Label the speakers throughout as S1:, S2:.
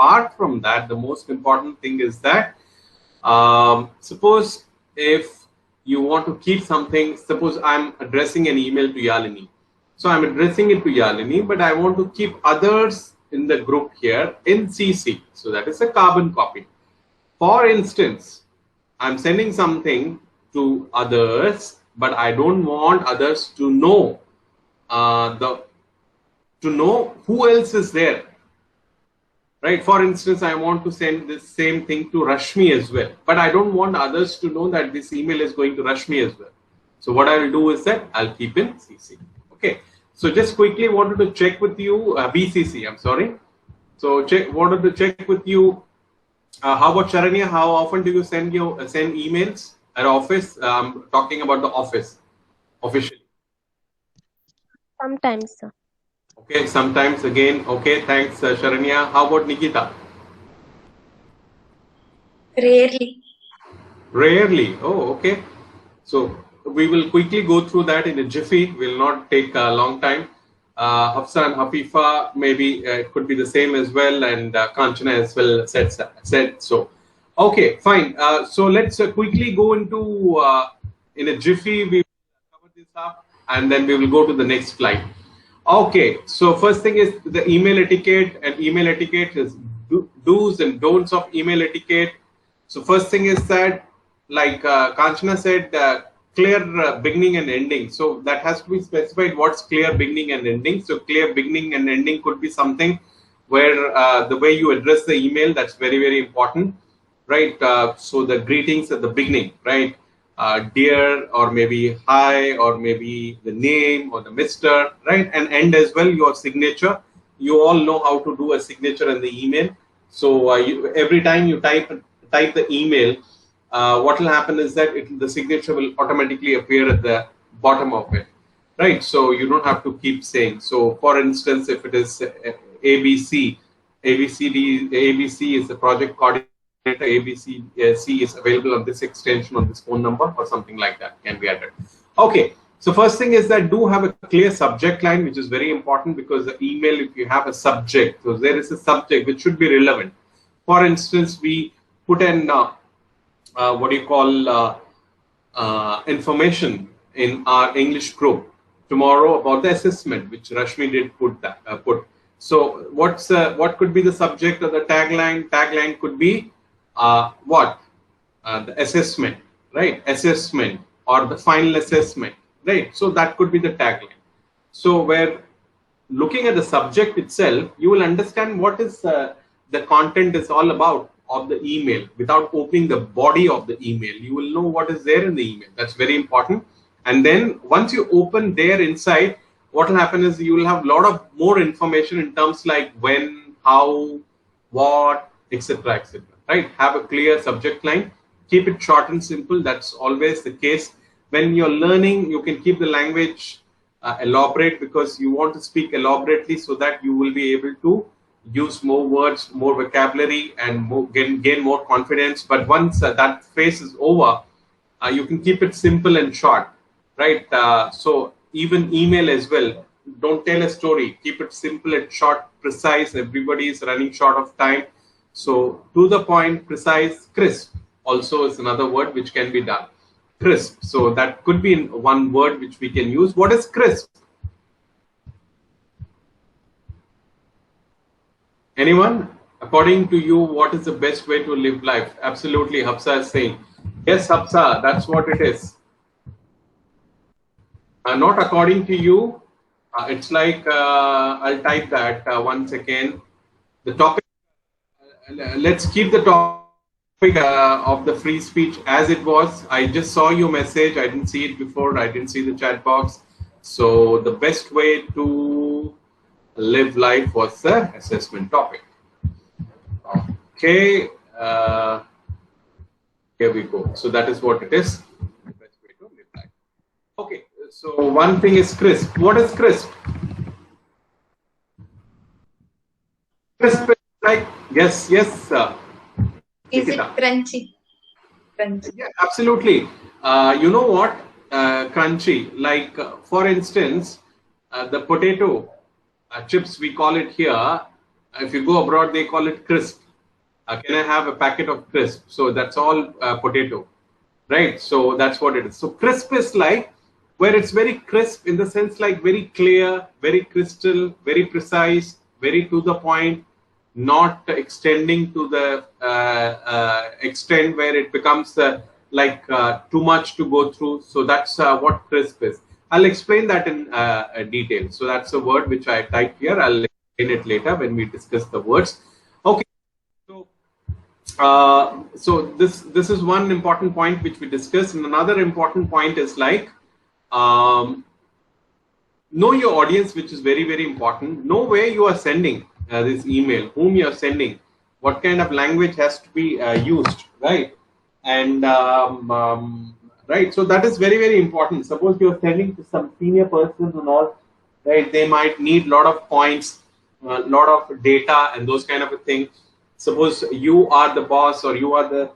S1: apart from that, the most important thing is that suppose if you want to keep something, suppose I'm addressing an email to Yalini. So I'm addressing it to Yalini, but I want to keep others in the group here in CC. So that is a carbon copy. For instance, I'm sending something to others, but I don't want others to know who else is there. Right? For instance, I want to send this same thing to Rashmi as well, but I don't want others to know that this email is going to Rashmi as well. So what I will do is that I'll keep in CC. Okay. So just quickly wanted to check with you, BCC, I'm sorry. So wanted to check with you, how about Sharanya? How often do you send emails at office? Talking about the office officially.
S2: Sometimes, sir.
S1: Okay, sometimes again. Okay, thanks, Sharanya. How about Nikita?
S3: Rarely.
S1: Rarely. Oh, okay. So we will quickly go through that in a jiffy. Will not take a long time. Hafsa and Hafifa, maybe it could be the same as well, and Kanchana as well said so. Okay, fine. So let's quickly go into in a jiffy. We will cover this up, and then we will go to the next slide. Okay, so first thing is the email etiquette, and email etiquette is do's and don'ts of email etiquette. So first thing is that, like Kanchana said, clear beginning and ending. So that has to be specified what's clear beginning and ending. So clear beginning and ending could be something where the way you address the email, that's very, very important, right? So the greetings at the beginning, right? Dear, or maybe hi, or maybe the name or the Mr., right? And end as well, your signature. You all know how to do a signature in the email. So every time you type the email, what will happen is that the signature will automatically appear at the bottom of it, right? So you don't have to keep saying. So for instance, if it is ABC is the project coordinator, ABC C is available on this extension, on this phone number, or something like that can be added. Okay, so first thing is that do have a clear subject line, which is very important, because the email, if you have a subject, so there is a subject which should be relevant. For instance, we put in what do you call information in our English group tomorrow about the assessment, which Rashmi did put. So what could be the subject of the tagline? Tagline could be the assessment, right? Assessment, or the final assessment, right? So that could be the tagline. So where looking at the subject itself, you will understand what is the content is all about of the email. Without opening the body of the email, you will know what is there in the email. That's very important. And then once you open there inside, what will happen is you will have a lot of more information in terms like when, how, what, etc., etc. Right? Have a clear subject line. Keep it short and simple. That's always the case. When you're learning, you can keep the language elaborate, because you want to speak elaborately so that you will be able to use more words, more vocabulary, and gain more confidence. But once that phase is over, you can keep it simple and short, right? So even email as well, don't tell a story. Keep it simple and short, precise. Everybody is running short of time. So to the point, precise, crisp also is another word which can be done. Crisp. So that could be one word which we can use. What is crisp? Anyone? According to you, what is the best way to live life? Absolutely, Hafsa is saying. Yes, Hafsa, that's what it is. Not according to you. It's like, I'll type that once again. The topic, let's keep the topic of the free speech as it was. I just saw your message. I didn't see it before. I didn't see the chat box. So the best way to live life was the assessment topic. Okay, here we go. So that is what it is. The best way to live life. Okay, so one thing is crisp. What is crisp? Crisp is like, yes, sir.
S3: Is it crunchy? Crunchy.
S1: Yeah, absolutely. You know what? Crunchy. Like, for instance, the potato chips, we call it here. If you go abroad, they call it crisp. Can I have a packet of crisp? So that's all potato, right? So that's what it is. So crisp is like where it's very crisp in the sense like very clear, very crystal, very precise, very to the point, not extending to the extent where it becomes too much to go through. So that's what crisp is. I'll explain that in detail. So that's a word which I typed here. I'll explain it later when we discuss the words. Okay. So this is one important point which we discussed, and another important point is like know your audience, which is very, very important. Know where you are sending this email, whom you are sending, what kind of language has to be used, right? And right, so that is very, very important. Suppose you are sending to some senior persons and all, right? They might need a lot of points, a lot of data, and those kind of a thing. Suppose you are the boss, or you are the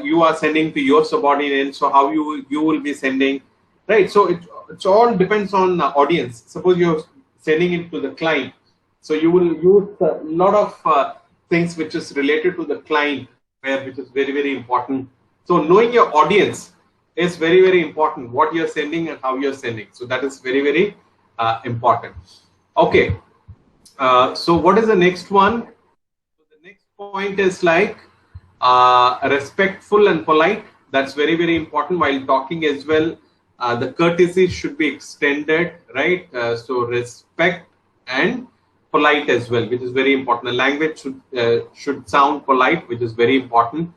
S1: you are sending to your subordinate. So how you will be sending, right? So it all depends on audience. Suppose you're sending it to the client, so you will use a lot of things which is related to the client, which is very, very important. So knowing your audience is very, very important. What you're sending and how you're sending. So that is very, very important. Okay. So what is the next one? Point is like respectful and polite. That's very, very important while talking as well. The courtesy should be extended, right? So respect and polite as well, which is very important. The language should sound polite, which is very important.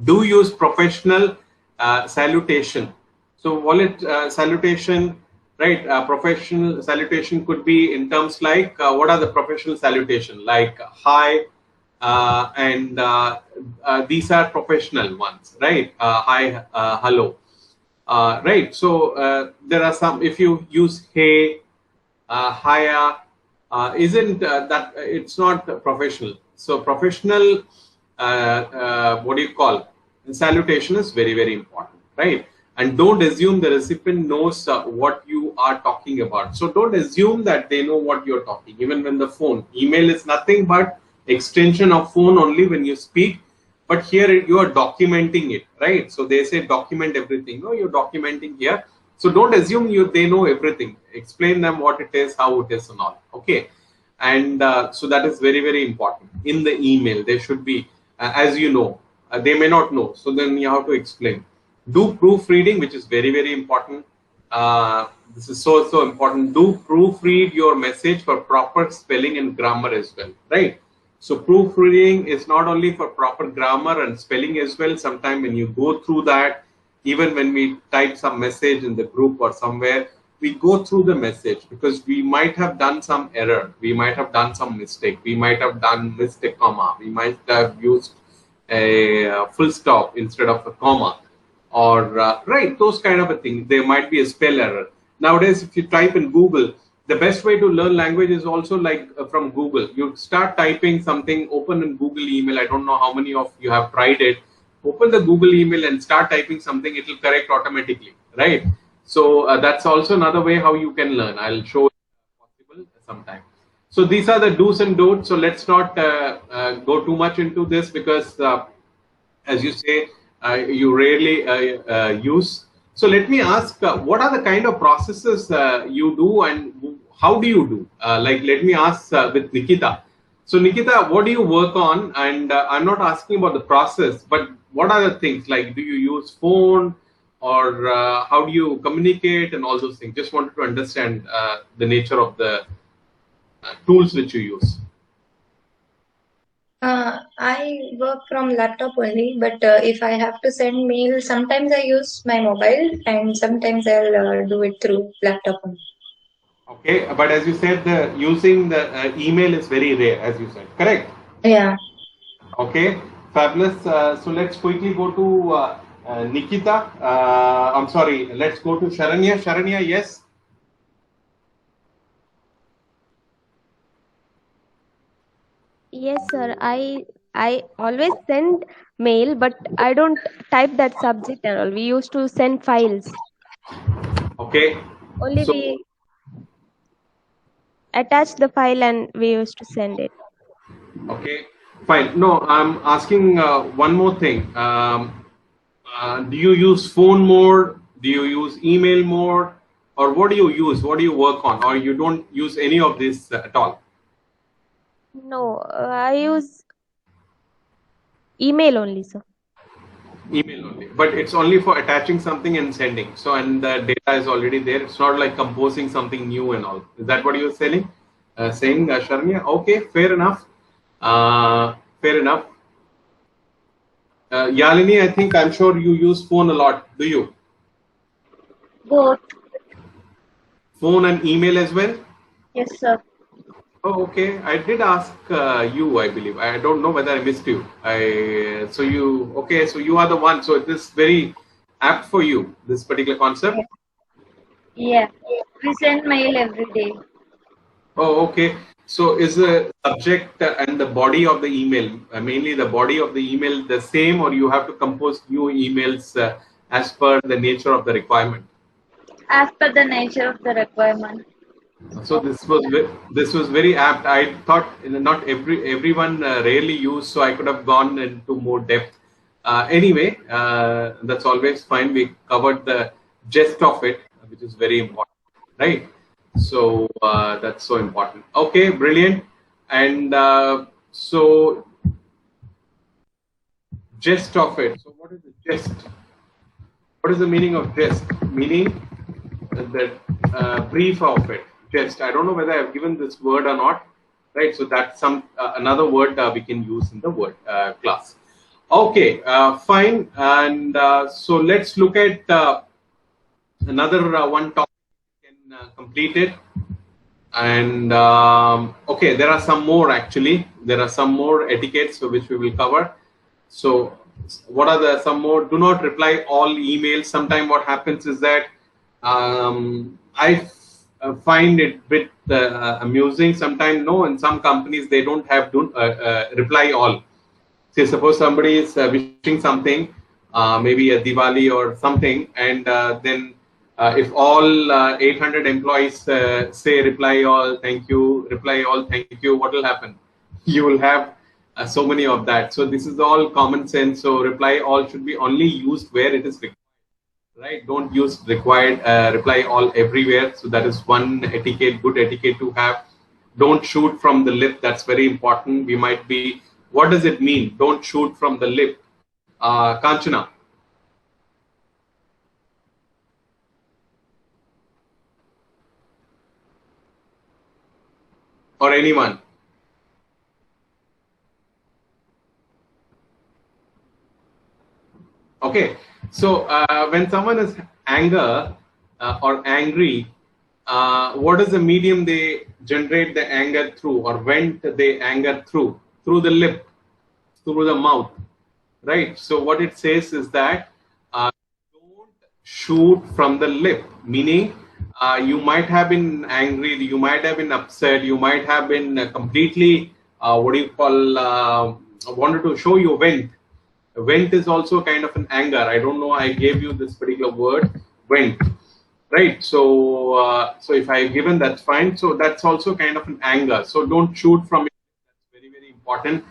S1: Do use professional salutation. So wallet salutation, right? Professional salutation could be in terms like what are the professional salutation, like hi. And these are professional ones, right? Hi, hello, right? So there are some. If you use hey, hiya, isn't that it's not professional? So professional, what do you call? Salutation is very, very important, right? And don't assume the recipient knows what you are talking about. So don't assume that they know what you're talking. Even when the phone, email is nothing but extension of phone only when you speak, but here you are documenting it, right? So they say document everything. No, you're documenting here. So don't assume they know everything. Explain them what it is, how it is, and all. Okay, and so that is very, very important. In the email, there should be, as you know, they may not know. So then you have to explain. Do proofreading, which is very, very important. This is so important. Do proofread your message for proper spelling and grammar as well, right? So proofreading is not only for proper grammar and spelling as well. Sometimes when you go through that, even when we type some message in the group or somewhere, we go through the message because we might have done some error. We might have done some mistake. We might have done missed a comma. We might have used a full stop instead of a comma, or right, those kind of a thing. There might be a spell error. Nowadays, if you type in Google, the best way to learn language is also like from Google. You start typing something, open in Google email. I don't know how many of you have tried it. Open the Google email and start typing something. It will correct automatically, right? So that's also another way how you can learn. I'll show it possible sometime. So these are the do's and don'ts. So let's not go too much into this because, as you say, you rarely use. So let me ask, what are the kind of processes you do and how do you do? Like, let me ask with Nikita. So Nikita, what do you work on? And I'm not asking about the process, but what are the things? Like, do you use phone or how do you communicate and all those things? Just wanted to understand the nature of the tools which you use.
S3: I work from laptop only, but if I have to send mail, sometimes I use my mobile and sometimes I'll do it through laptop only.
S1: Okay, but as you said, using the email is very rare, as you said, correct?
S3: Yeah.
S1: Okay, fabulous. So let's quickly go to Nikita. I'm sorry, let's go to Sharanya. Sharanya, yes?
S2: Yes, sir. I always send mail, but I don't type that subject and all. We used to send files.
S1: Okay.
S2: Only
S1: So,
S2: we attach the file and we used to send it.
S1: Okay, fine. No, I'm asking one more thing. Do you use phone more? Do you use email more? Or what do you use? What do you work on? Or you don't use any of this at all?
S2: No, I use email only, sir.
S1: Email only. But it's only for attaching something and sending. So, and the data is already there. It's not like composing something new and all. Is that what you're saying, Sharanya? Okay, fair enough. Fair enough. Yalini, I'm sure you use phone a lot. Do you?
S3: Both.
S1: Phone and email as well?
S3: Yes, sir.
S1: Oh, okay. I did ask you, I believe. I don't know whether I missed you. So you are the one. So it is very apt for you, this particular concept.
S3: Yeah. We send mail every day.
S1: Oh, okay. So is the subject and the body of the email, mainly the body of the email, the same, or you have to compose new emails as per the nature of the requirement?
S3: As per the nature of the requirement.
S1: So this was very apt. I thought not everyone rarely used, so I could have gone into more depth. Anyway, that's always fine. We covered the gist of it, which is very important, right? So that's so important. Okay, brilliant. And so gist of it. So what is the gist? What is the meaning of gist? Meaning the brief of it. Gist. I don't know whether I've given this word or not, right? So that's some another word we can use in the word class. Okay, fine. And so let's look at another one topic. We can complete it. And okay, there are some more actually. There are some more etiquettes which we will cover. So what are the some more? Do not reply all emails. Sometimes what happens is that I find it a bit amusing. Sometimes no, in some companies they don't have to reply all. Say suppose somebody is wishing something, maybe a Diwali or something, and then if all 800 employees say reply all, thank you, reply all, thank you, what will happen? You will have so many of that. So this is all common sense. So reply all should be only used where it is required. Right, don't use required reply all everywhere. So that is one etiquette, good etiquette to have. Don't shoot from the lip. That's very important. We might be. What does it mean? Don't shoot from the lip. Kanchana. Or anyone. Okay. So when someone is anger or angry, what is the medium they generate the anger through, or vent they anger through? Through the lip, through the mouth, right? So what it says is that don't shoot from the lip, meaning you might have been angry, you might have been upset, you might have been completely, wanted to show your vent. Vent is also kind of an anger. I don't know. I gave you this particular word, vent, right? So, so if I've given, that's fine. So that's also kind of an anger. So don't shoot from it. That's very, very important.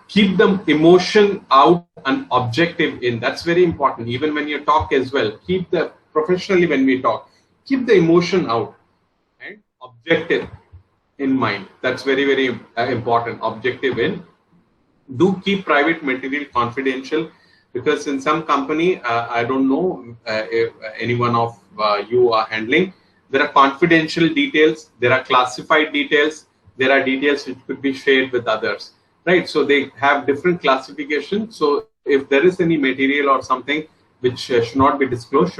S1: Keep the emotion out and objective in. That's very important. Even when you talk as well, keep the professionally when we talk, keep the emotion out and objective in mind. That's very, very important. Objective in. Do keep private material confidential, because in some company, I don't know if any one of you are handling, there are confidential details, there are classified details, there are details which could be shared with others, right? So they have different classifications. So if there is any material or something which should not be disclosed,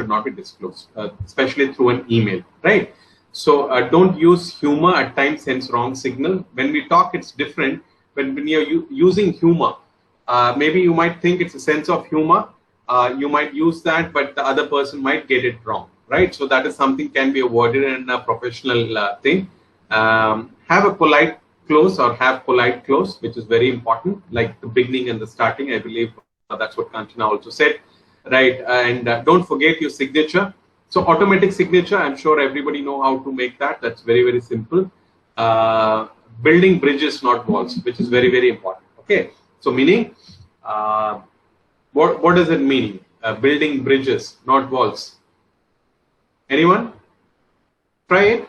S1: especially through an email, right? So don't use humor. At times sends wrong signal. When we talk, it's different. When you're using humor, maybe you might think it's a sense of humor. You might use that, but the other person might get it wrong, right? So that is something can be avoided in a professional thing. Have a polite close or have polite close, which is very important, like the beginning and the starting. I believe that's what Kanchana also said, right? And don't forget your signature. So automatic signature, I'm sure everybody know how to make that. That's very, very simple. building bridges, not walls, which is very, very important. Okay, so meaning, what does it mean? Building bridges, not walls. Anyone? Try it.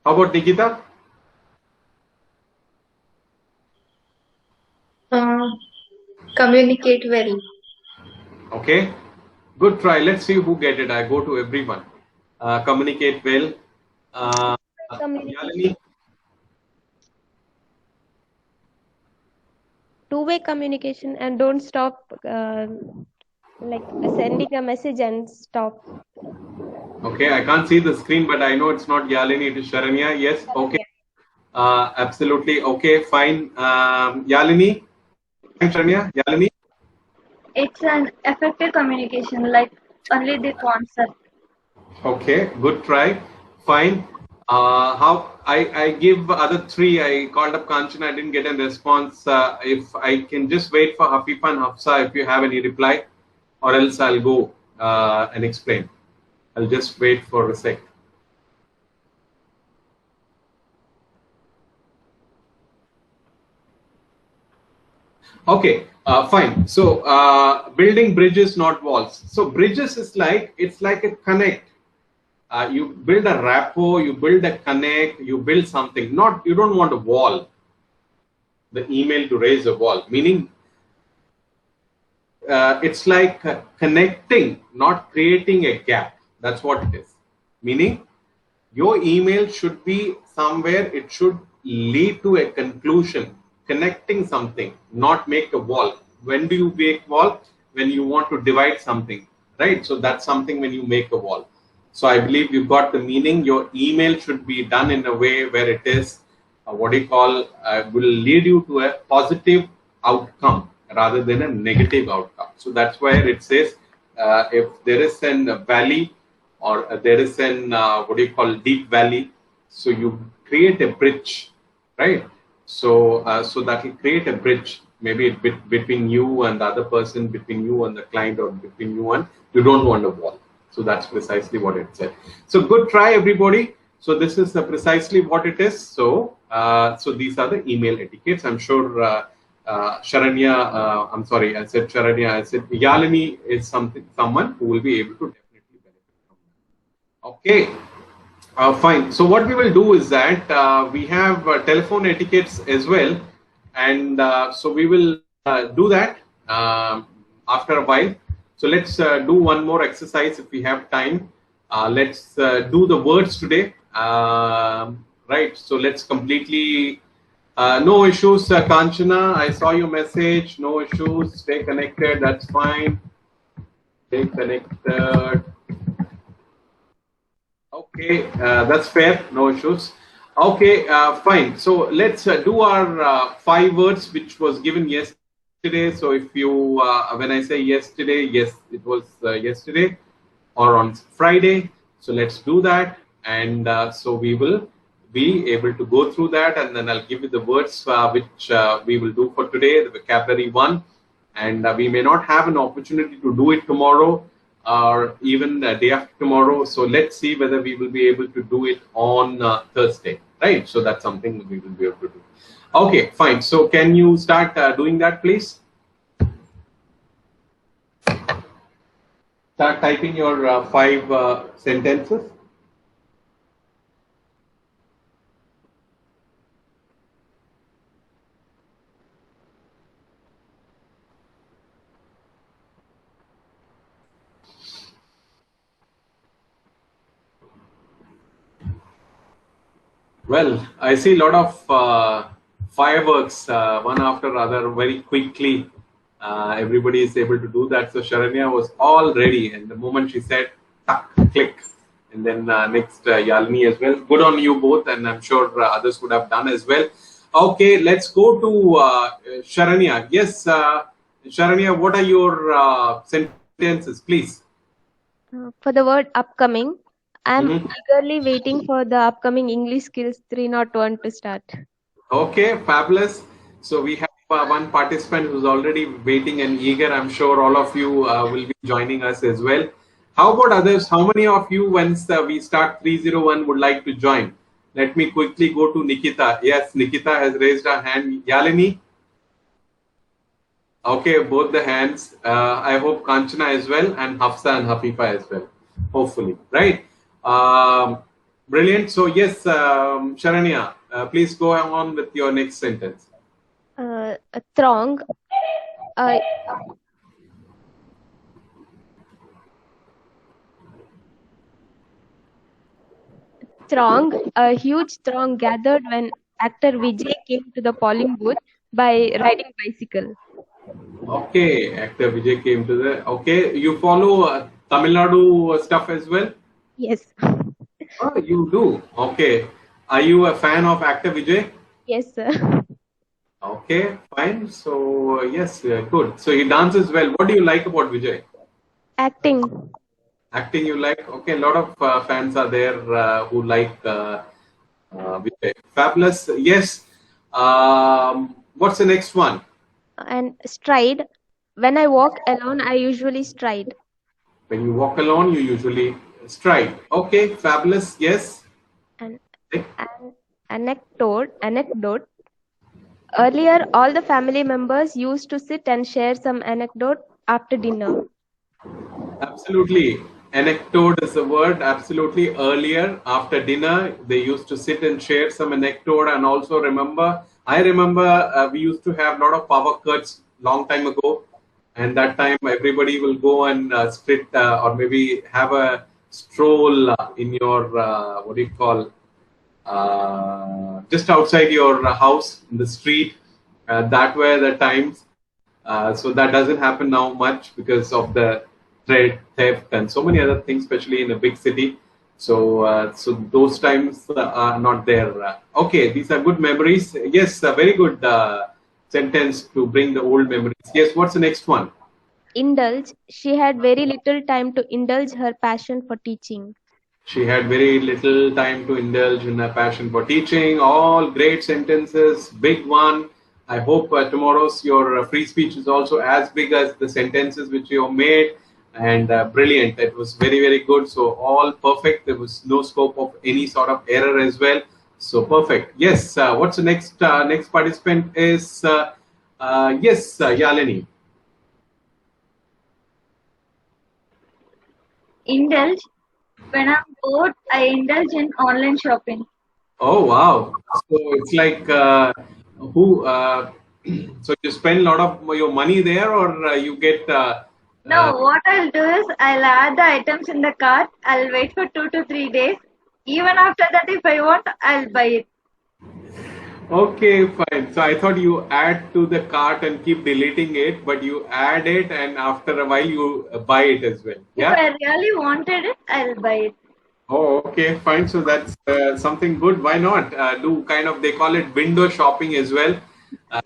S1: How about Nikita?
S3: Communicate well.
S1: Okay, good try. Let's see who get it. I go to everyone. Communicate well. Yalini?
S2: Two-way communication, and don't stop like sending a message and stop.
S1: Okay, I can't see the screen, but I know it's not Yalini, it is Sharanya. Yes, okay. Absolutely. Okay, fine. Yalini? Sharanya? Yalini?
S4: It's an effective communication, like only the concept.
S1: Okay, good try. Fine. How I give other three. I called up Kanchana, I didn't get a response. If I can just wait for Hafifa and Hafsa if you have any reply, or else I'll go and explain. I'll just wait for a sec. Okay, fine. So building bridges, not walls. So bridges is like, it's like a connect. You build a rapport, you build a connect, you build something. You don't want a wall. The email to raise a wall, meaning it's like connecting, not creating a gap. That's what it is. Meaning your email should be somewhere, it should lead to a conclusion, connecting something, not make a wall. When do you make wall? When you want to divide something, right? So that's something when you make a wall. So I believe you got the meaning. Your email should be done in a way where it is will lead you to a positive outcome rather than a negative outcome. So that's where it says if there is a valley or there is an deep valley, so you create a bridge, right? So that will create a bridge, maybe between you and the other person, between you and the client, or between you and you don't want a wall. So that's precisely what it said. So good try, everybody. So this is precisely what it is. So so these are the email etiquettes. I'm sure Sharanya, I'm sorry, I said Sharanya, I said Yalini is someone who will be able to definitely benefit from that. Okay, fine. So what we will do is that we have telephone etiquettes as well. And so we will do that after a while. So let's do one more exercise if we have time. Let's do the words today. Right. So let's completely, no issues, Kanchana. I saw your message. No issues. Stay connected. That's fine. Stay connected. Okay. That's fair. No issues. Okay. Fine. So let's do our 5 words which was given yesterday. So if you, when I say yesterday, yes, it was yesterday or on Friday. So let's do that. And so we will be able to go through that. And then I'll give you the words which we will do for today, the vocabulary one. And we may not have an opportunity to do it tomorrow or even the day after tomorrow. So let's see whether we will be able to do it on Thursday, right? So that's something we will be able to do. Okay, fine. So can you start doing that, please? Start typing your 5 sentences. Well, I see a lot of fireworks, one after other, very quickly. Everybody is able to do that. So Sharanya was all ready, and the moment she said, tuck, click, and then next Yalini as well. Good on you both, and I'm sure others would have done as well. Okay, let's go to Sharanya. Yes, Sharanya, what are your sentences, please?
S2: For the word upcoming, I'm eagerly waiting for the upcoming English Skills 301 to start. Okay,
S1: fabulous. So we have one participant who's already waiting and eager. I'm sure all of you will be joining us as well. How about others? How many of you, once we start 301, would like to join? Let me quickly go to Nikita. Yes, Nikita has raised her hand. Yalini? Okay, both the hands. I hope Kanchana as well, and Hafsa and Hafifa as well. Hopefully, right? Brilliant. So yes, Sharanya, please go on with your next sentence.
S2: Throng. A huge throng gathered when actor Vijay came to the polling booth by riding bicycle.
S1: Okay, actor Vijay came to the. Okay, you follow Tamil Nadu stuff as well?
S2: Yes.
S1: Oh, you do. Okay. Are you a fan of actor Vijay?
S2: Yes, sir.
S1: Okay, fine. So yes, good. So he dances well. What do you like about Vijay?
S2: Acting.
S1: Acting you like? Okay, a lot of fans are there who like Vijay. Fabulous. Yes. What's the next one?
S2: And stride. When I walk alone, I usually stride.
S1: When you walk alone, you usually stride. Okay, fabulous. Yes.
S2: And anecdote. Earlier, all the family members used to sit and share some anecdote after dinner.
S1: Absolutely. Anecdote is the word. Absolutely. Earlier, after dinner, they used to sit and share some anecdote. And also I remember we used to have a lot of power cuts long time ago. And that time, everybody will go and sit or maybe have a stroll in your, what do you call, just outside your house in the street. That were the times. So that doesn't happen now much because of the theft and so many other things, especially in a big city. So so those times are not there. Okay, these are good memories. Yes, a very good sentence to bring the old memories. Yes, what's the next one?
S2: Indulge. She had very little time to indulge her passion for teaching.
S1: She had very little time to indulge in her passion for teaching. All great sentences, big one. I hope tomorrow's your free speech is also as big as the sentences which you have made. And brilliant. It was very, very good. So all perfect. There was no scope of any sort of error as well. So perfect. Yes. What's the next next participant is yes, Yalini.
S4: Indulge. When I'm bored, I indulge in online shopping.
S1: Oh wow! So it's like so you spend a lot of your money there, or you get.
S4: No, what I'll do is I'll add the items in the cart. I'll wait for 2 to 3 days. Even after that, if I want, I'll buy it.
S1: Okay, fine. So I thought you add to the cart and keep deleting it, but you add it and after a while you buy it as well. Yeah.
S4: If I really wanted it, I'll buy it.
S1: Oh, okay, fine. So that's something good. Why not do kind of, they call it window shopping as well.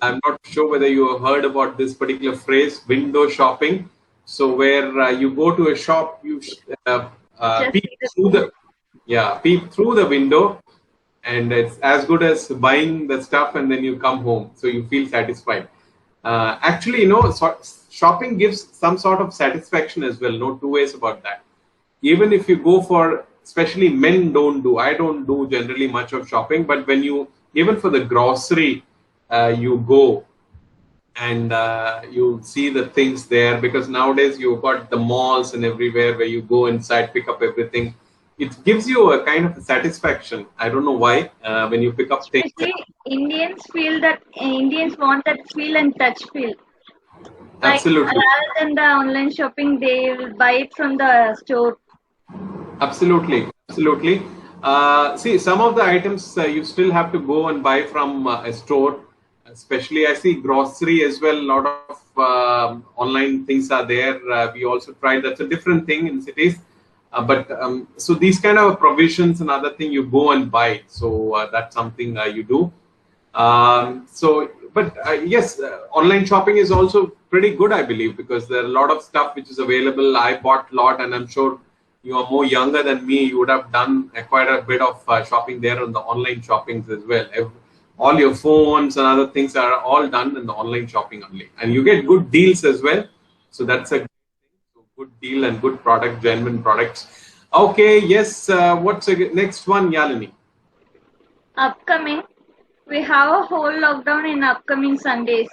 S1: I'm not sure whether you have heard about this particular phrase, window shopping. So where you go to a shop, you peep through the window, and it's as good as buying the stuff and then you come home. So you feel satisfied. Actually, shopping gives some sort of satisfaction as well. No two ways about that. Even if you go for, especially men I don't do generally much of shopping, but when you, even for the grocery, you go and you see the things there, because nowadays you've got the malls and everywhere where you go inside, pick up everything. It gives you a kind of a satisfaction. I don't know why, when you pick up things.
S4: Especially Indians want that feel and touch feel.
S1: Absolutely.
S4: Rather than the online shopping, they will buy it from the store.
S1: Absolutely. See, some of the items you still have to go and buy from a store. Especially, I see grocery as well. A lot of online things are there. We also try. That's a different thing in cities. So these kind of provisions and other thing you go and buy. So that's something you do. Yes, online shopping is also pretty good, I believe, because there are a lot of stuff which is available. I bought a lot, and I'm sure you are more younger than me. You would have done quite a bit of shopping there on the online shoppings as well. All your phones and other things are all done in the online shopping only, and you get good deals as well. So that's a good deal and good product, genuine products. Okay, yes. What's the next one, Yalini?
S4: Upcoming. We have a whole lockdown in upcoming Sundays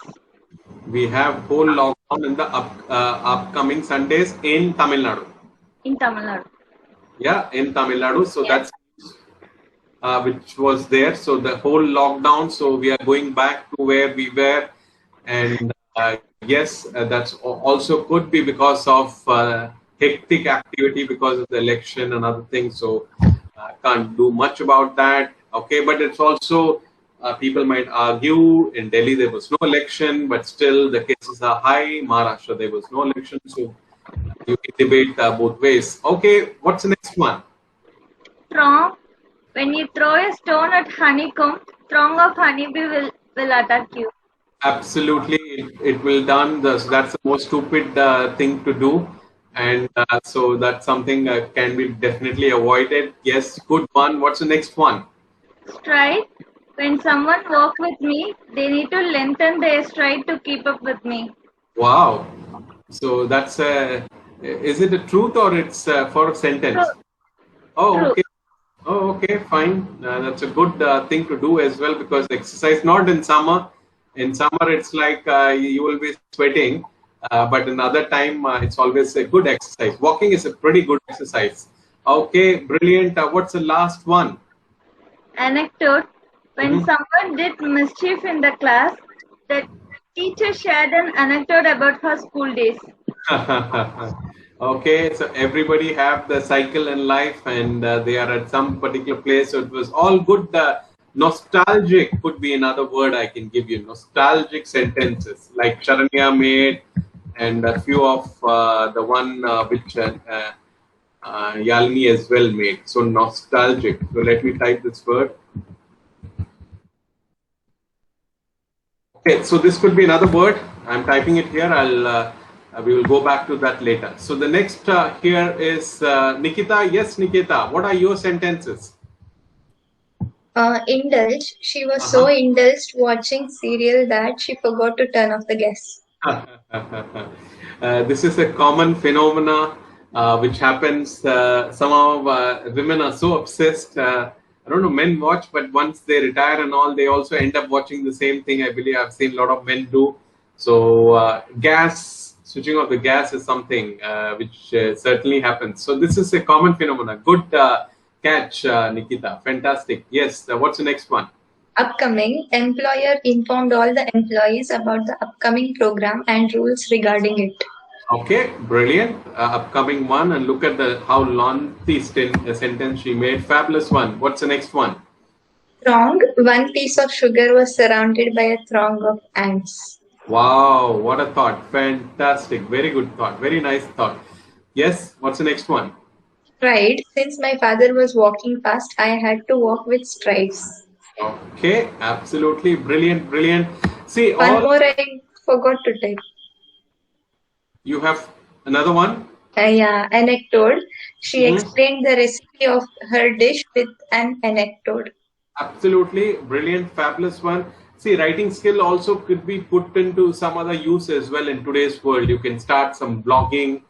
S1: We have whole lockdown in the upcoming Sundays in Tamil Nadu.
S4: in Tamil Nadu.
S1: Yeah, in Tamil Nadu. So
S4: Yes.
S1: that's which was there. So the whole lockdown. So we are going back to where we were, and yes, that's also could be because of hectic activity because of the election and other things. So can't do much about that. Okay, but it's also people might argue in Delhi there was no election, but still the cases are high. Maharashtra there was no election, so you can debate both ways. Okay, what's the next one?
S4: Throng. When you throw a stone at honeycomb, throng of honeybee will attack you.
S1: Absolutely, it will done. So that's the most stupid thing to do, and so that's something can be definitely avoided. Yes, good one. What's the next one?
S4: Stride. When someone walks with me, they need to lengthen their stride to keep up with me.
S1: Wow. So that's is it a truth or it's for a sentence?
S4: True.
S1: Oh,
S4: True.
S1: okay. Oh, okay, fine. That's a good thing to do as well because exercise not in summer. In summer, it's like you will be sweating, but another time it's always a good exercise. Walking is a pretty good exercise. Okay, brilliant. What's the last one?
S4: Anecdote. When someone did mischief in the class, the teacher shared an anecdote about her school days.
S1: Okay, so everybody have the cycle in life and they are at some particular place. So it was all good. Nostalgic could be another word I can give you. Nostalgic sentences like Charanya made and a few of the one which Yalini as well made. So nostalgic. So let me type this word. Okay, so this could be another word. I'm typing it here. We will go back to that later. So the next here is Nikita. Yes, Nikita. What are your sentences?
S3: Indulge. She was so indulged watching serial that she forgot to turn off the gas.
S1: This is a common phenomena which happens. Some of women are so obsessed. I don't know, men watch, but once they retire and all, they also end up watching the same thing. I believe I've seen a lot of men do. So switching off the gas is something which certainly happens. So this is a common phenomena. Good catch, Nikita. Fantastic. Yes. What's the next one?
S3: Upcoming. Employer informed all the employees about the upcoming program and rules regarding it.
S1: Okay, brilliant. Upcoming one, and look at how long the sentence she made. Fabulous one. What's the next one?
S3: Throng. One piece of sugar was surrounded by a throng of ants.
S1: Wow, what a thought. Fantastic. Very good thought. Very nice thought. Yes, what's the next one?
S3: Stride. Since my father was walking fast, I had to walk with strides.
S1: Okay, absolutely. Brilliant, brilliant. See,
S3: One more I forgot to type.
S1: You have another one?
S3: Yeah, anecdote. She explained the recipe of her dish with an anecdote.
S1: Absolutely. Brilliant, fabulous one. See, writing skill also could be put into some other use as well in today's world. You can start some blogging.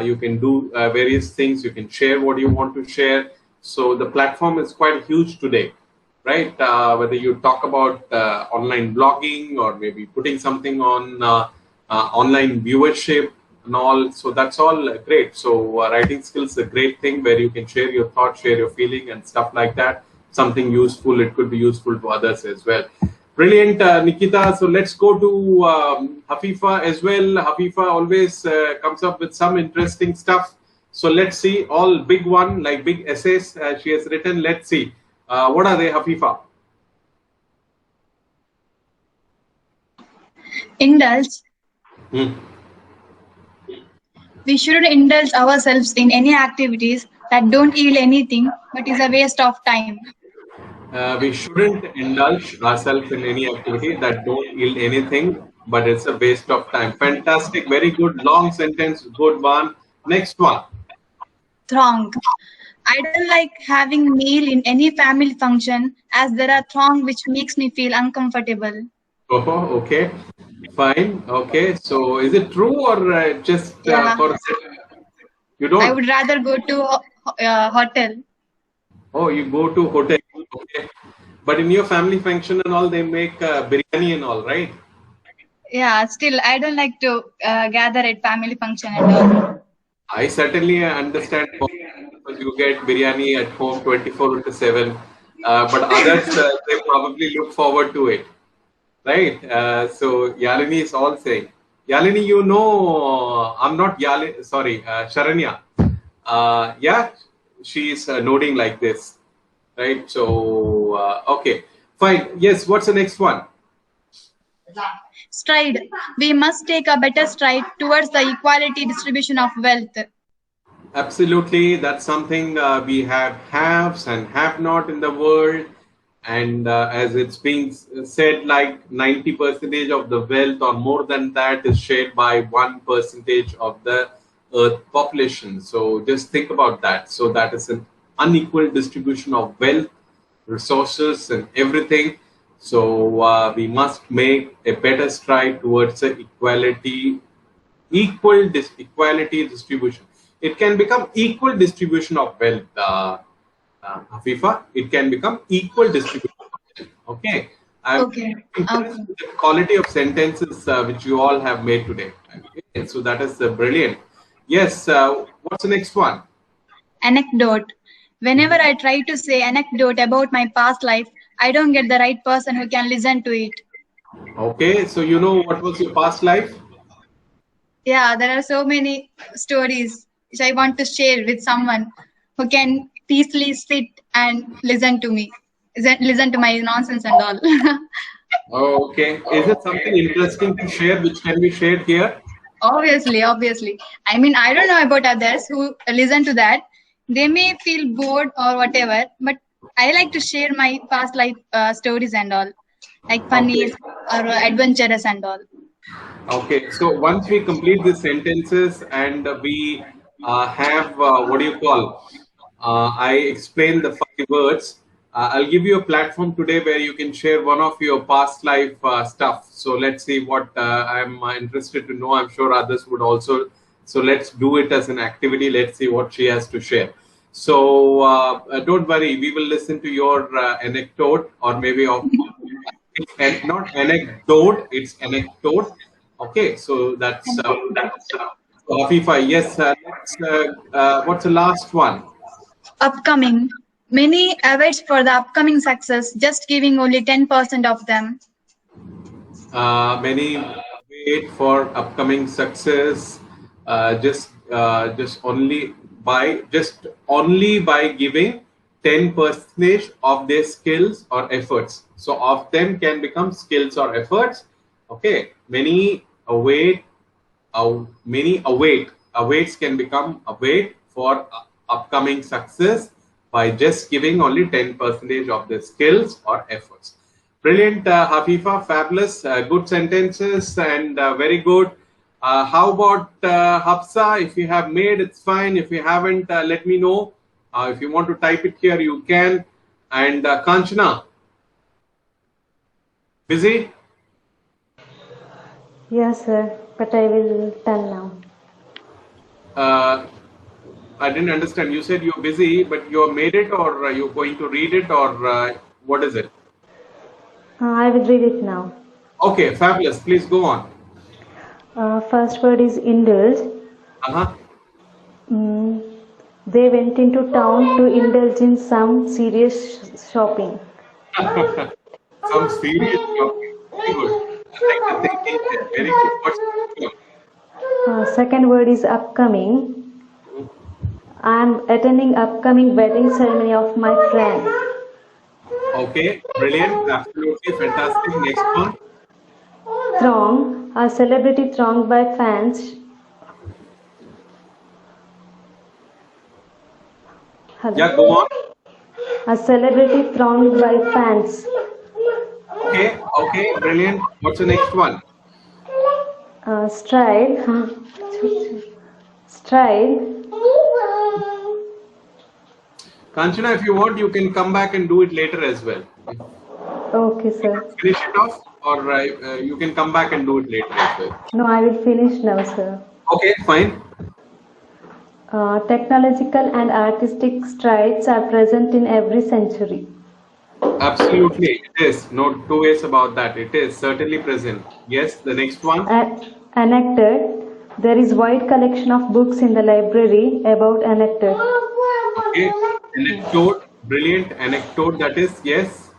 S1: You can do various things. You can share what you want to share. So the platform is quite huge today, right? Whether you talk about online blogging or maybe putting something on online viewership and all. So that's all great. So writing skills is a great thing where you can share your thoughts, share your feeling and stuff like that. Something useful. It could be useful to others as well. Brilliant, Nikita. So let's go to Hafifa as well. Hafifa always comes up with some interesting stuff. So let's see, all big one, like big essays she has written. Let's see. What are they, Hafifa?
S5: Indulge. We shouldn't indulge ourselves in any activities that don't yield anything but is a waste of time.
S1: We shouldn't indulge ourselves in any activity that don't yield anything, but it's a waste of time. Fantastic, very good, long sentence, good one. Next one.
S5: Throng. I don't like having meal in any family function as there are throng which makes me feel uncomfortable.
S1: Oh, okay, fine. Okay, so is it true or just for you don't?
S5: I would rather go to hotel.
S1: Oh, you go to hotel. Okay, But in your family function and all, they make biryani and all, right?
S5: Yeah, still I don't like to gather at family function and all.
S1: I certainly understand because you get biryani at home 24/7, but others they probably look forward to it, right? So Yalini is all saying, Yalini, you know, I'm not Yalini, sorry, Sharanya. Yeah, she's nodding like this, right? So okay, fine. Yes, what's the next one?
S5: Stride. We must take a better stride towards the equality distribution of wealth.
S1: Absolutely, that's something we have haves and have not in the world, and as it's been said, like 90% of the wealth or more than that is shared by 1% of the earth population. So just think about that. So that is an unequal distribution of wealth, resources, and everything. So we must make a better stride towards the equality distribution. It can become equal distribution of wealth, Hafifa. It can become equal distribution of wealth. Okay. I'm
S5: Okay.
S1: impressed with the quality of sentences which you all have made today. Okay. So that is brilliant. Yes. What's the next one?
S5: Anecdote. Whenever I try to say anecdote about my past life, I don't get the right person who can listen to it.
S1: Okay. So you know what was your past life?
S5: Yeah, there are so many stories which I want to share with someone who can peacefully sit and listen to me, listen to my nonsense and all.
S1: Okay. Is it something interesting to share which can be shared here?
S5: Obviously. I mean, I don't know about others who listen to that. They may feel bored or whatever, but I like to share my past life stories and all, like funny
S1: Okay.
S5: or adventurous and all.
S1: Okay, so once we complete the sentences and we have what do you call? I explain the 5 words. I'll give you a platform today where you can share one of your past life stuff. So let's see what I'm interested to know. I'm sure others would also. So let's do it as an activity. Let's see what she has to share. So don't worry, we will listen to your anecdote or maybe of and not anecdote, it's anecdote. Okay, so that's Hafifa. Yes, what's the last one?
S5: Upcoming. Many awaits for the upcoming success, just giving only 10% of them.
S1: Many wait for upcoming success, just only by giving 10% of their skills or efforts. So of them can become skills or efforts. Okay, many await. Awaits can become await for upcoming success by just giving only 10% of the skills or efforts. Brilliant, Hafifa, fabulous, good sentences and very good. How about Hafsa? If you have made, it's fine. If you haven't, let me know. If you want to type it here, you can. And Kanchana, busy?
S6: Yes, sir, but I will tell now.
S1: I didn't understand. You said you're busy, but you made it, or you're going to read it, or what is it?
S6: I will read it now.
S1: Okay, fabulous. Please go on.
S6: First word is indulge. They went into town to indulge in some serious shopping.
S1: Some serious shopping. Very good. I like the thinking there. Very good. What's
S6: Second word is upcoming. I am attending upcoming wedding ceremony of my friend.
S1: Okay, brilliant. Absolutely fantastic. Next one.
S6: Throng, a celebrity thronged by fans. Hello.
S1: Yeah, go on.
S6: A celebrity thronged by fans.
S1: Okay, brilliant. What's the next one?
S6: Stride. Stride.
S1: Kanchana, if you want, you can come back and do it later as well.
S6: Okay, sir.
S1: Finish it off, or you can come back and do it later as well.
S6: No, I will finish now, sir.
S1: Okay, fine.
S6: Technological and artistic strides are present in every century.
S1: Absolutely, it is. No two ways about that. It is certainly present. Yes, the next one.
S6: Enacted. There is wide collection of books in the library about enacted.
S1: Okay, anecdote, brilliant anecdote. That is yes.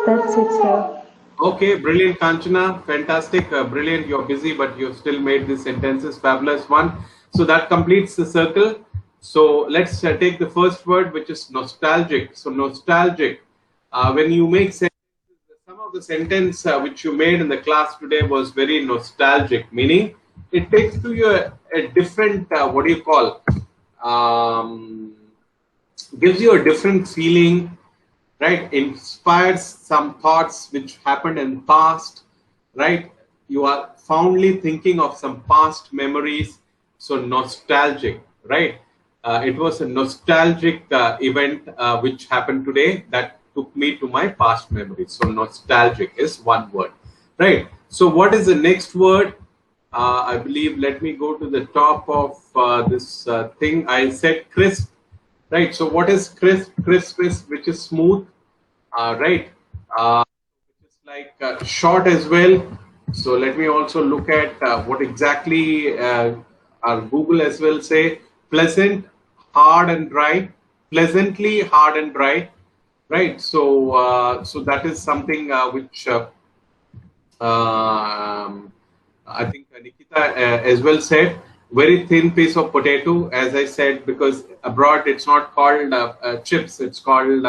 S6: That's it, sir.
S1: Okay, brilliant, Kanchana, fantastic, brilliant. You're busy, but you've still made this sentences fabulous one. So that completes the circle. So let's take the first word, which is nostalgic. So nostalgic. When you make sentences, some of the sentence which you made in the class today was very nostalgic, meaning it takes to you a different, what do you call, gives you a different feeling, right? Inspires some thoughts which happened in past, right? You are fondly thinking of some past memories. So nostalgic, right? It was a nostalgic event which happened today that took me to my past memories. So nostalgic is one word, right? So what is the next word? I believe, let me go to the top of this thing. I said crisp, right? So what is crisp? Crisp is which is smooth, right? Which is like short as well. So let me also look at what exactly our Google as well say. Pleasant, hard and dry. Pleasantly hard and dry, right? So so that is something which I think Nikita as well said. Very thin piece of potato, as I said, because abroad it's not called chips, it's called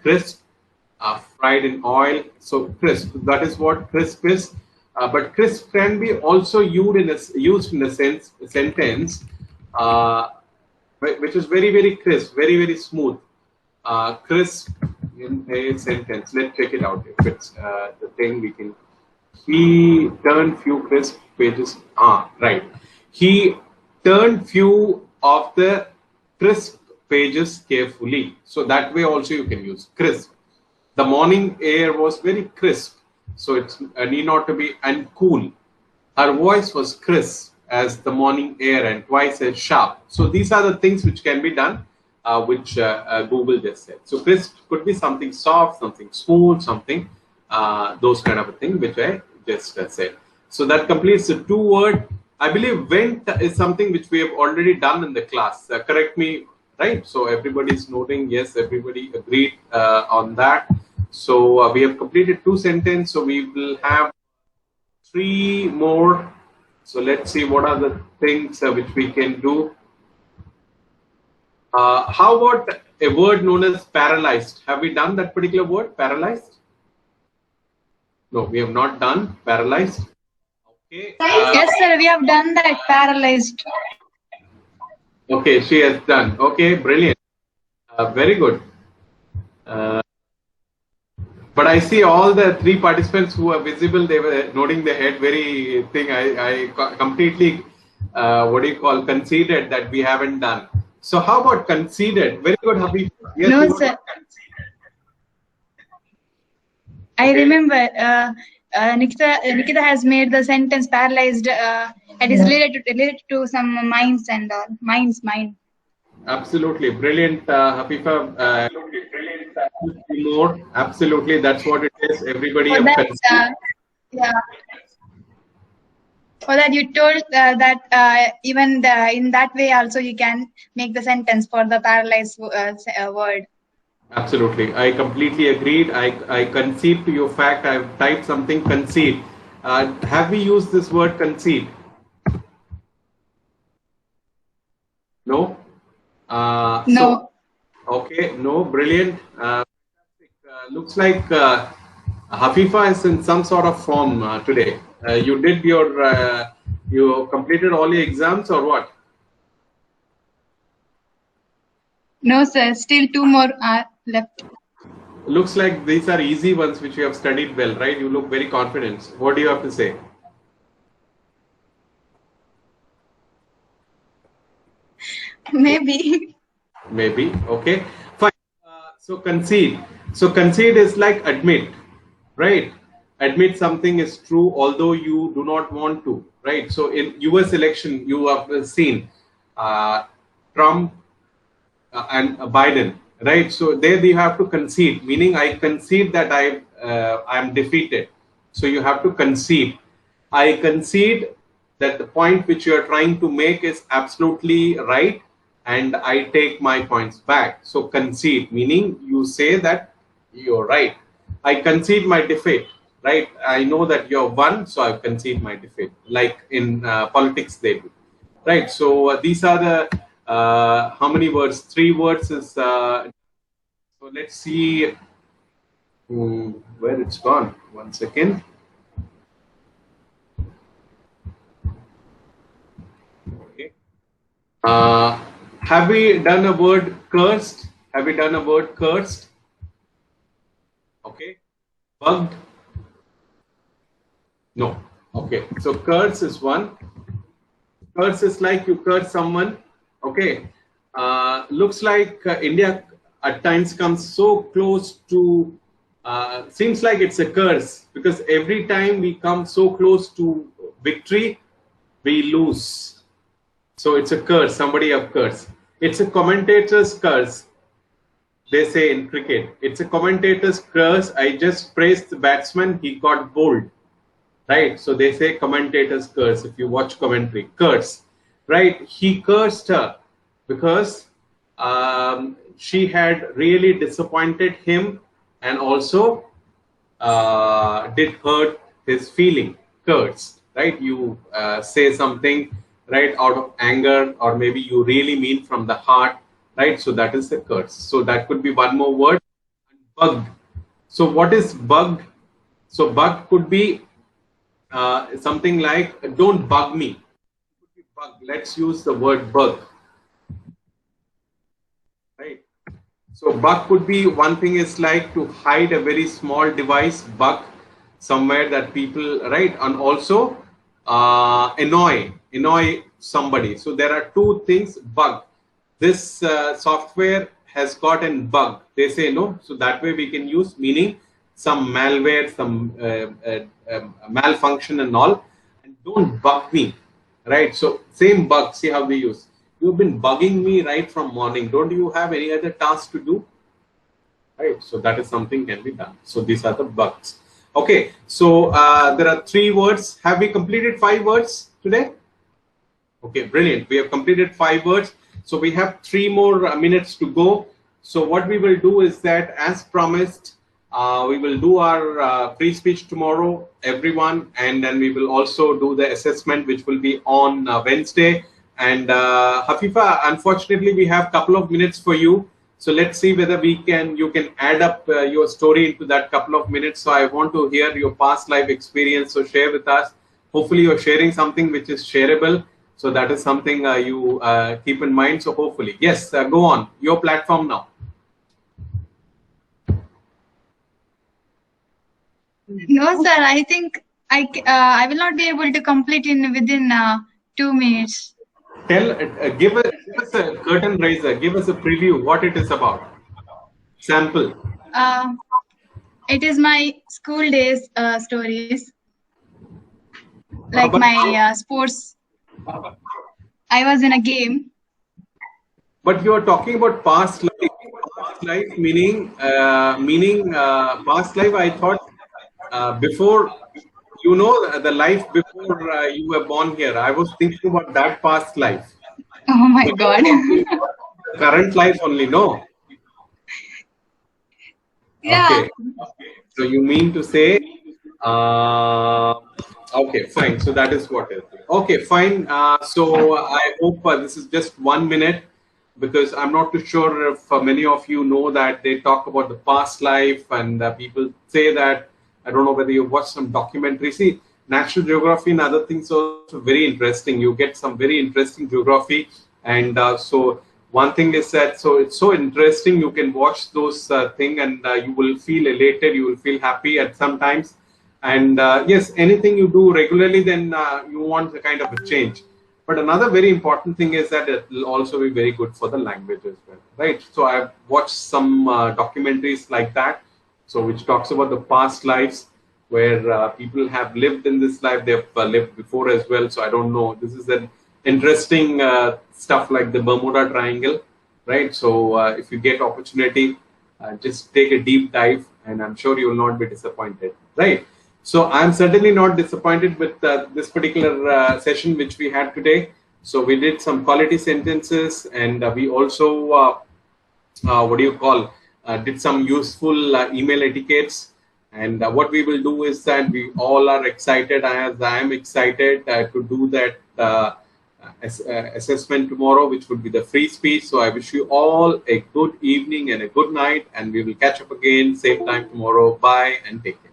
S1: crisp, fried in oil. So crisp, that is what crisp is. But crisp can be also used in a sentence which is very, very crisp, very, very smooth. Crisp in a sentence. Let's check it out. If it's the thing we can. He turned few crisp pages. Right. He turned few of the crisp pages carefully. So that way also you can use crisp. The morning air was very crisp. So it's need not to be and cool. Her voice was crisp as the morning air and twice as sharp. So these are the things which can be done, which Google just said. So crisp could be something soft, something smooth, something those kind of a thing which I just said. So that completes the two word. I believe went is something which we have already done in the class. Correct me, right? So everybody is noting. Yes, everybody agreed on that. So we have completed two sentences. So we will have three more. So let's see what are the things which we can do. How about a word known as paralyzed? Have we done that particular word, paralyzed? No, we have not done paralyzed. Okay.
S5: Yes, sir, we have done that, paralyzed.
S1: Okay, she has done. Okay, brilliant. Very good. But I see all the three participants who are visible, they were nodding their head very thing. I completely, what do you call, conceded that we haven't done. So how about conceded? Very good, Habib. Yes,
S5: No, sir. I remember Nikita has made the sentence paralyzed. It is related to some minds and all. Mind.
S1: Absolutely brilliant, Hafifa. More, absolutely, that's what it is. Everybody.
S5: For that, yeah. For that, you told that even in that way also you can make the sentence for the paralyzed word.
S1: Absolutely, I completely agreed. I concede to your fact. I've typed something, concede. Have we used this word concede? No.
S5: No.
S1: So, okay, no, brilliant. Looks like Hafifa is in some sort of form today. You did your, you completed all your exams or what?
S5: No, sir. Still two more are left.
S1: Looks like these are easy ones which you have studied well, right? You look very confident. What do you have to say?
S5: Maybe.
S1: Maybe. Okay. Fine. So concede. So concede is like admit, right? Admit something is true although you do not want to, right? So in US election, you have seen Trump and Biden, right? So there you have to concede, meaning I concede that I am defeated. So you have to concede. I concede that the point which you are trying to make is absolutely right, and I take my points back. So concede, meaning you say that you're right. I concede my defeat, right? I know that you're won, so I concede my defeat. Like in politics, they do, right? So these are the how many words? 3 words is. So let's see where it's gone. 1 second. Okay. Have we done a word cursed? Have we done a word cursed? Okay. Bugged? No. Okay. So curse is one. Curse is like you curse someone. Okay. Looks like India at times comes so close to, seems like it's a curse, because every time we come so close to victory, we lose. So it's a curse, somebody have curse. It's a commentator's curse. They say in cricket, it's a commentator's curse. I just praised the batsman, he got bowled. Right? So they say commentator's curse. If you watch commentary, curse. Right? He cursed her because she had really disappointed him and also did hurt his feeling. Curse. Right? You say something right out of anger, or maybe you really mean from the heart. Right? So that is a curse. So that could be one more word. Bugged. So what is bugged? So bug could be something like, don't bug me. Bug. Let's use the word bug. Right. So bug could be, one thing is like to hide a very small device, bug somewhere that people, right, and also annoy somebody. So there are 2 things. Bug. This software has got a bug. They say no. So that way we can use, meaning some malware, some malfunction and all, and don't bug me, right? So same bug, see how we use. You've been bugging me right from morning. Don't you have any other task to do? Right, so that is something can be done. So these are the bugs. Okay, so there are 3 words. Have we completed 5 words today? Okay, brilliant. We have completed 5 words. So we have 3 more minutes to go. So what we will do is that, as promised, we will do our free speech tomorrow, everyone, and then we will also do the assessment, which will be on Wednesday. And Hafifa, unfortunately, we have a couple of minutes for you. So let's see whether you can add up your story into that couple of minutes. So I want to hear your past life experience. So share with us. Hopefully, you're sharing something which is shareable. So that is something you keep in mind. So hopefully, yes, go on. Your platform now.
S5: No, sir. I think I will not be able to complete within 2 minutes.
S1: Give us a curtain raiser. Give us a preview what it is about. Sample.
S5: It is my school days stories, like my sports. I was in a game.
S1: But you are talking about past life. Past life meaning past life. I thought before, you know, the life before you were born here. I was thinking about that past life.
S5: Oh my God.
S1: Current life only, no?
S5: Yeah.
S1: Okay. So you mean to say, okay, fine. So that is what is. Okay, fine. So I hope this is just 1 minute, because I'm not too sure if many of you know that they talk about the past life, and people say that. I don't know whether you watched some documentary. See, National Geography and other things are also very interesting. You get some very interesting geography. And so one thing is that, so it's so interesting. You can watch those things and you will feel elated. You will feel happy at some times. And yes, anything you do regularly, then you want a kind of a change. But another very important thing is that it will also be very good for the language as well, right? So I've watched some documentaries like that. So which talks about the past lives where people have lived in this life, they've lived before as well. So I don't know. This is an interesting stuff like the Bermuda Triangle. right? So if you get opportunity, just take a deep dive, and I'm sure you will not be disappointed, right? So I'm certainly not disappointed with this particular session which we had today. So we did some quality sentences, and we also did some useful email etiquettes. And what we will do is that we all are excited, as I am excited to do that assessment tomorrow, which would be the free speech. So I wish you all a good evening and a good night, and we will catch up again same time tomorrow. Bye and take care.